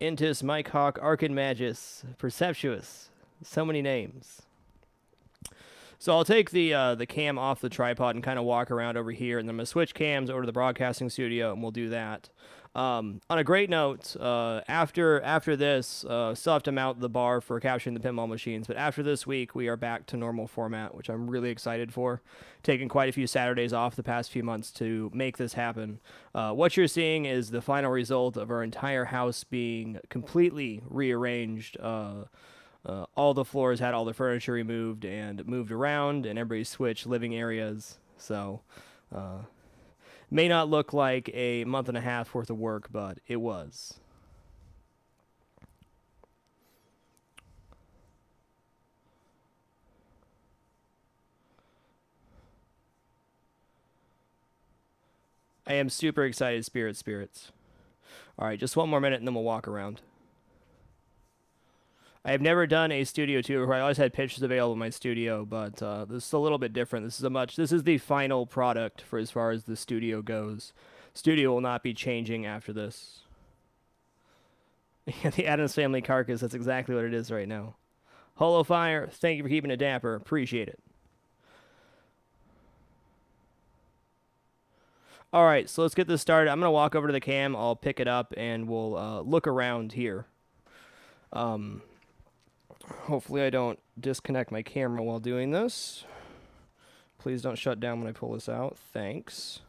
Intus, Mike Hawk, Archimagis, Perceptuous. So many names. So I'll take the cam off the tripod and kind of walk around over here, and then I'm going to switch cams over to the broadcasting studio, and we'll do that. On a great note, after this, still have to mount the bar for capturing the pinball machines, but after this week, we are back to normal format, which I'm really excited for. Taking quite a few Saturdays off the past few months to make this happen. What you're seeing is the final result of our entire house being completely rearranged. All the floors had all the furniture removed and moved around, and everybody switched living areas. So, may not look like a month and a half worth of work, but it was. I am super excited, spirits. All right, just one more minute, and then we'll walk around. I have never done a studio tour where I always had pictures available in my studio, but this is a little bit different. This is the final product for as far as the studio goes. Studio will not be changing after this. The Addams Family carcass, that's exactly what it is right now. Holo Fire, thank you for keeping it dapper. Appreciate it. All right, so let's get this started. I'm going to walk over to the cam. I'll pick it up, and we'll look around here. Hopefully I don't disconnect my camera while doing this. Please don't shut down when I pull this out. Thanks.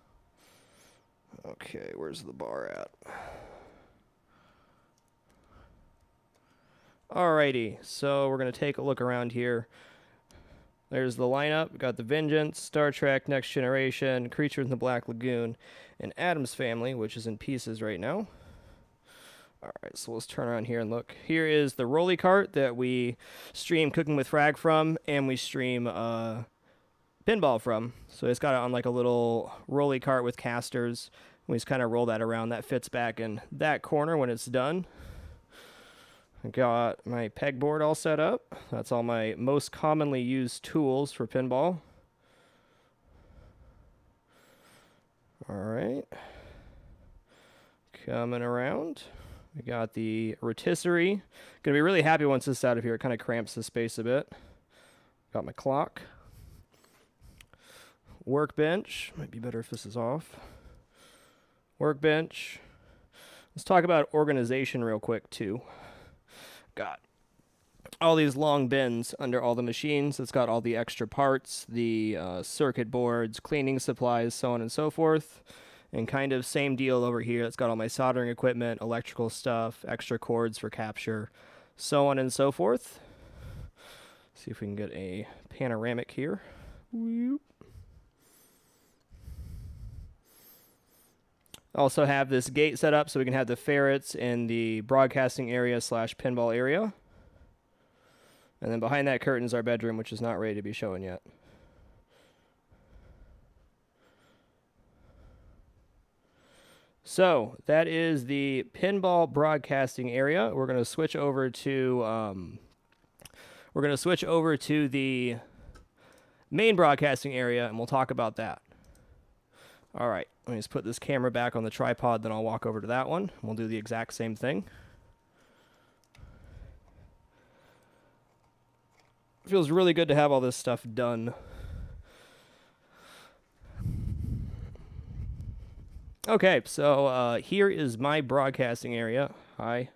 Okay, where's the bar at? Alrighty, so we're going to take a look around here. There's the lineup. We've got the Vengeance, Star Trek, Next Generation, Creature in the Black Lagoon, and Addams Family, which is in pieces right now. Alright, so let's turn around here and look. Here is the rolly cart that we stream Cooking with Frag from, and we stream Pinball from. So it's got it on like a little rolly cart with casters. We just kind of roll that around. That fits back in that corner when it's done. I got my pegboard all set up. That's all my most commonly used tools for pinball. Alright. Coming around. We got the rotisserie. Gonna be really happy once this is out of here. It kind of cramps the space a bit. Got my clock. Workbench. Might be better if this is off. Workbench. Let's talk about organization real quick too. Got all these long bins under all the machines. It's got all the extra parts, the circuit boards, cleaning supplies, so on and so forth. And kind of same deal over here. It's got all my soldering equipment, electrical stuff, extra cords for capture, so on and so forth. See if we can get a panoramic here. Whoop. Also have this gate set up so we can have the ferrets in the broadcasting area / pinball area. And then behind that curtain is our bedroom, which is not ready to be shown yet. So that is the pinball broadcasting area. We're going to switch over to the main broadcasting area, and we'll talk about that. All right, let me just put this camera back on the tripod, then I'll walk over to that one. We'll do the exact same thing. Feels really good to have all this stuff done. Okay, so here is my broadcasting area. Hi.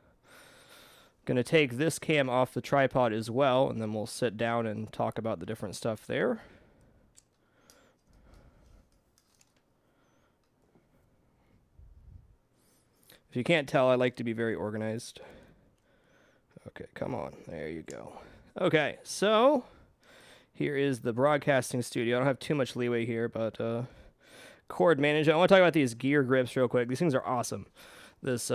Gonna take this cam off the tripod as well, and then we'll sit down and talk about the different stuff there. If you can't tell, I like to be very organized. Okay, come on. There you go. Okay, so here is the broadcasting studio. I don't have too much leeway here, but cord management. I want to talk about these gear grips real quick. These things are awesome. This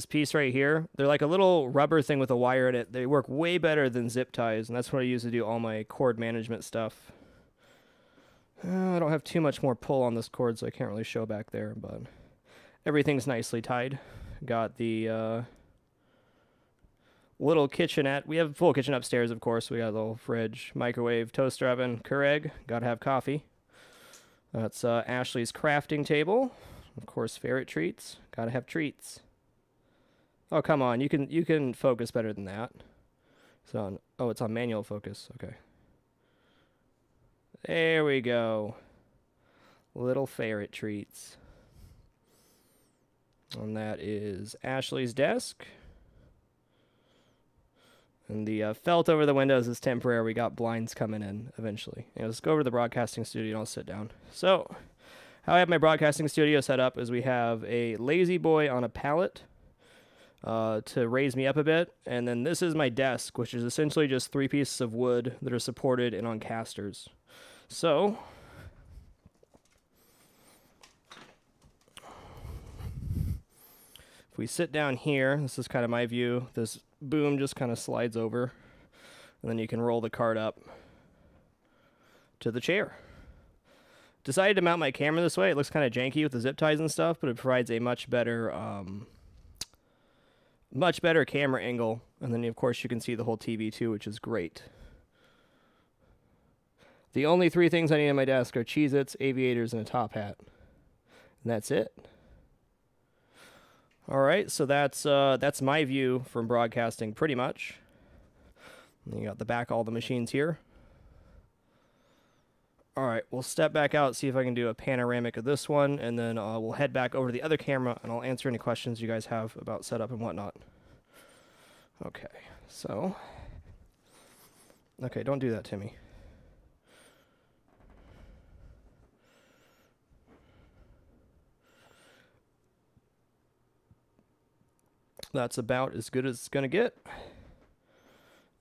piece right here, they're like a little rubber thing with a wire in it. They work way better than zip ties, and that's what I use to do all my cord management stuff. I don't have too much more pull on this cord, so I can't really show back there, but everything's nicely tied. Got the little kitchenette. We have a full kitchen upstairs, of course. We got a little fridge, microwave, toaster oven, Keurig. Gotta have coffee. That's Ashley's crafting table. Of course, ferret treats. Gotta have treats. Oh, come on. You can focus better than that. It's on, oh, it's on manual focus. Okay. There we go. Little ferret treats. And that is Ashley's desk. And the felt over the windows is temporary. We got blinds coming in eventually. Let's go over to the broadcasting studio and I'll sit down. So, how I have my broadcasting studio set up is we have a lazy boy on a pallet to raise me up a bit. And then this is my desk, which is essentially just 3 pieces of wood that are supported and on casters. So, if we sit down here, this is kind of my view. This boom just kind of slides over, and then you can roll the cart up to the chair. Decided to mount my camera this way. It looks kind of janky with the zip ties and stuff, but it provides a much better camera angle. And then, of course, you can see the whole TV too, which is great. The only 3 things I need on my desk are Cheez-Its, aviators, and a top hat. And that's it. All right, so that's my view from broadcasting, pretty much. And you got the back of all the machines here. All right, we'll step back out, see if I can do a panoramic of this one, and then we'll head back over to the other camera, and I'll answer any questions you guys have about setup and whatnot. Okay, so... Okay, don't do that, Timmy. That's about as good as it's going to get.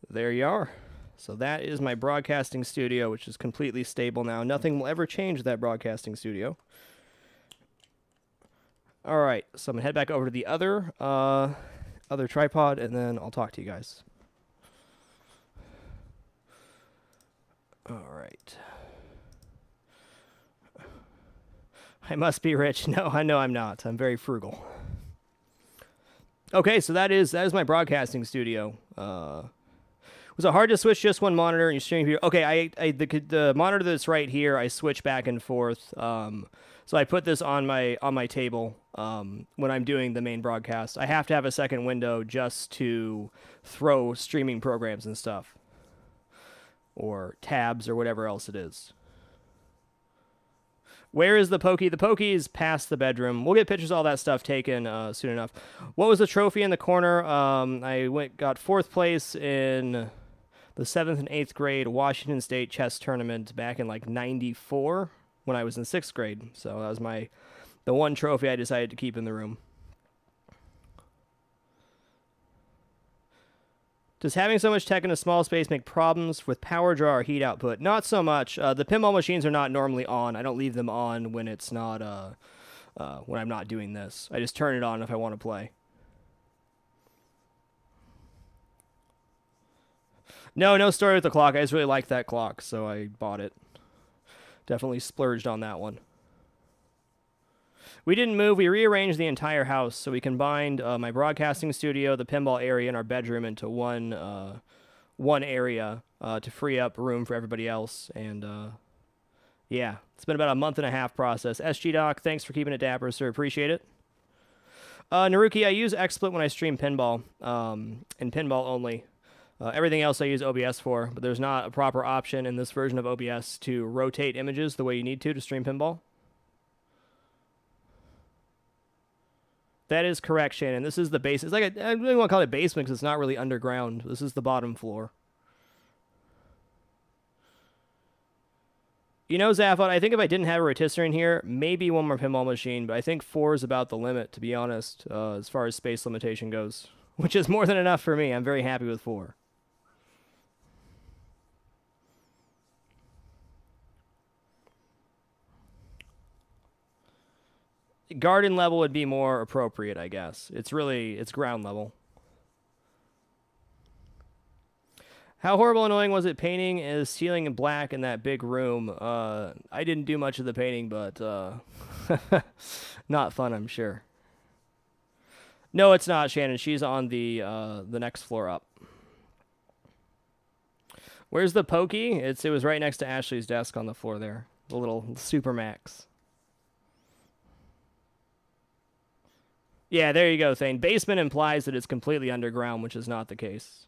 There you are. So that is my broadcasting studio, which is completely stable now. Nothing will ever change that broadcasting studio. All right, so I'm going to head back over to the other tripod, and then I'll talk to you guys. All right. I must be rich. No, I know I'm not. I'm very frugal. Okay, so that is my broadcasting studio. Was it hard to switch just one monitor and you're streaming here? Okay, the monitor that's right here, I switch back and forth. So I put this on my table when I'm doing the main broadcast. I have to have a second window just to throw streaming programs and stuff, or tabs or whatever else it is. Where is the Pokey? The Pokey is past the bedroom. We'll get pictures of all that stuff taken soon enough. What was the trophy in the corner? I got 4th place in the 7th and 8th grade Washington State chess tournament back in like '94 when I was in 6th grade. So that was the one trophy I decided to keep in the room. Does having so much tech in a small space make problems with power draw or heat output? Not so much. The pinball machines are not normally on. I don't leave them on when it's not when I'm not doing this. I just turn it on if I want to play. No story with the clock. I just really liked that clock, so I bought it. Definitely splurged on that one. We didn't move. We rearranged the entire house, so we combined my broadcasting studio, the pinball area, and our bedroom into one area to free up room for everybody else. And yeah, it's been about a 1.5-month process. SG Doc, thanks for keeping it dapper, sir. Appreciate it. Naruki, I use XSplit when I stream pinball, and pinball only. Everything else I use OBS for, but there's not a proper option in this version of OBS to rotate images the way you need to stream pinball. That is correct, Shannon. This is the base. It's like I really want to call it basement because it's not really underground. This is the bottom floor. You know, Zaphod, I think if I didn't have a rotisserie in here, maybe one more pinball machine, but I think 4 is about the limit, to be honest, as far as space limitation goes, which is more than enough for me. I'm very happy with 4. Garden level would be more appropriate, I guess. It's ground level. How horrible annoying was it painting is ceiling in black in that big room? I didn't do much of the painting, but not fun, I'm sure. No, it's not, Shannon. She's on the next floor up. Where's the Pokey? It was right next to Ashley's desk on the floor there. The little Super Max. Yeah, there you go, Thane. Basement implies that it's completely underground, which is not the case.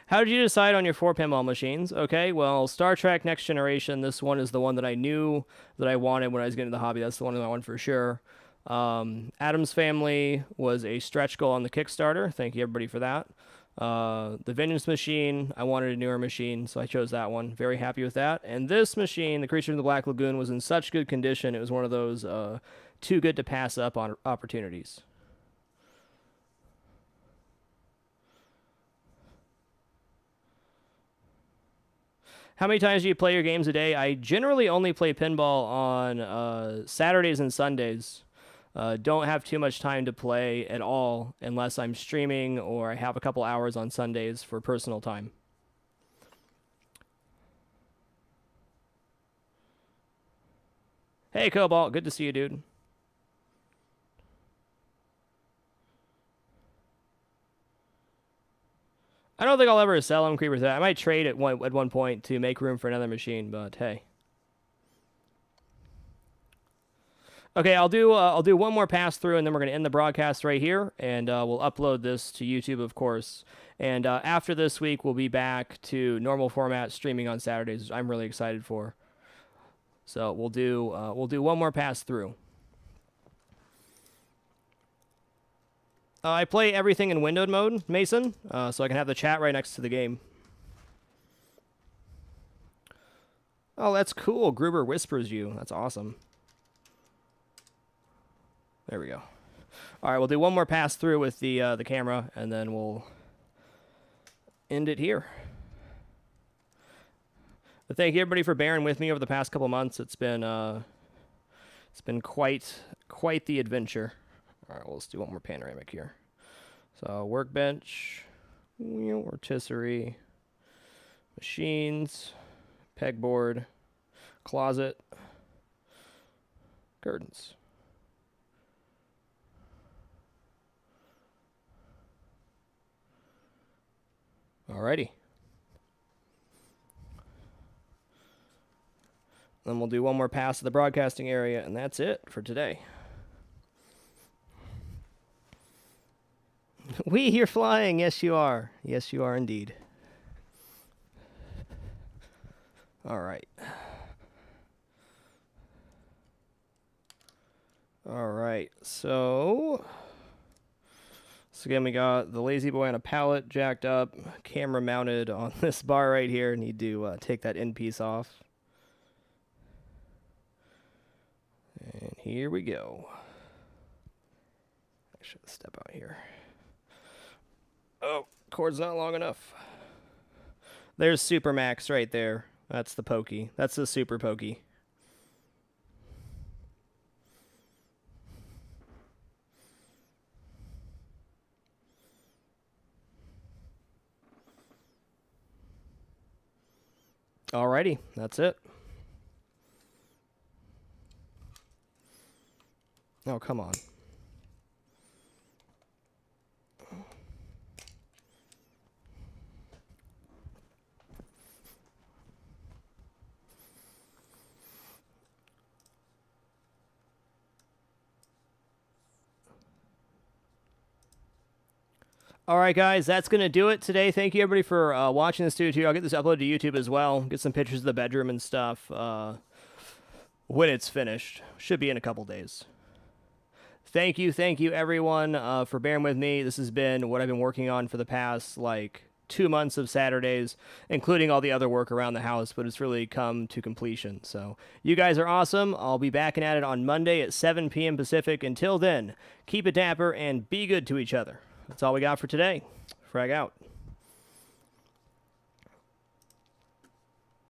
How did you decide on your 4 pinball machines? Okay, well, Star Trek Next Generation, this one is the one that I knew that I wanted when I was getting into the hobby. That's the one that I wanted for sure. Adam's Family was a stretch goal on the Kickstarter. Thank you, everybody, for that. The Vengeance Machine, I wanted a newer machine, so I chose that one. Very happy with that. And this machine, the Creature in the Black Lagoon, was in such good condition. It was one of those too good to pass up on opportunities. How many times do you play your games a day? I generally only play pinball on Saturdays and Sundays. Don't have too much time to play at all unless I'm streaming or I have a couple hours on Sundays for personal time. Hey, Cobalt. Good to see you, dude. I don't think I'll ever sell them, Creeper. I might trade at one point to make room for another machine, but hey. Okay, I'll do one more pass through, and then we're gonna end the broadcast right here, and we'll upload this to YouTube, of course. And after this week, we'll be back to normal format streaming on Saturdays, which I'm really excited for. So we'll do one more pass through. I play everything in windowed mode, Mason, so I can have the chat right next to the game. Oh, that's cool. Gruber whispers you. That's awesome. There we go. All right, we'll do one more pass through with the camera, and then we'll end it here. But thank you, everybody, for bearing with me over the past couple months. It's been quite the adventure. All right, well, let's do one more panoramic here. So workbench, rotisserie, machines, pegboard, closet, curtains. Alrighty. Then we'll do one more pass to the broadcasting area, and that's it for today. You're flying. Yes, you are. Yes, you are indeed. All right. All right. So again, we got the Lazy Boy on a pallet jacked up, camera mounted on this bar right here. Need to take that end piece off. And here we go. I should step out here. Oh, cord's not long enough. There's Super Max right there. That's the pokey. That's the super pokey. Alrighty, that's it. Oh, come on. All right, guys, that's going to do it today. Thank you, everybody, for watching this video. I'll get this uploaded to YouTube as well. Get some pictures of the bedroom and stuff when it's finished. Should be in a couple days. Thank you, everyone, for bearing with me. This has been what I've been working on for the past, 2 months of Saturdays, including all the other work around the house, but it's really come to completion. So you guys are awesome. I'll be back at it on Monday at 7 p.m. Pacific. Until then, keep it dapper and be good to each other. That's all we got for today. Frag out.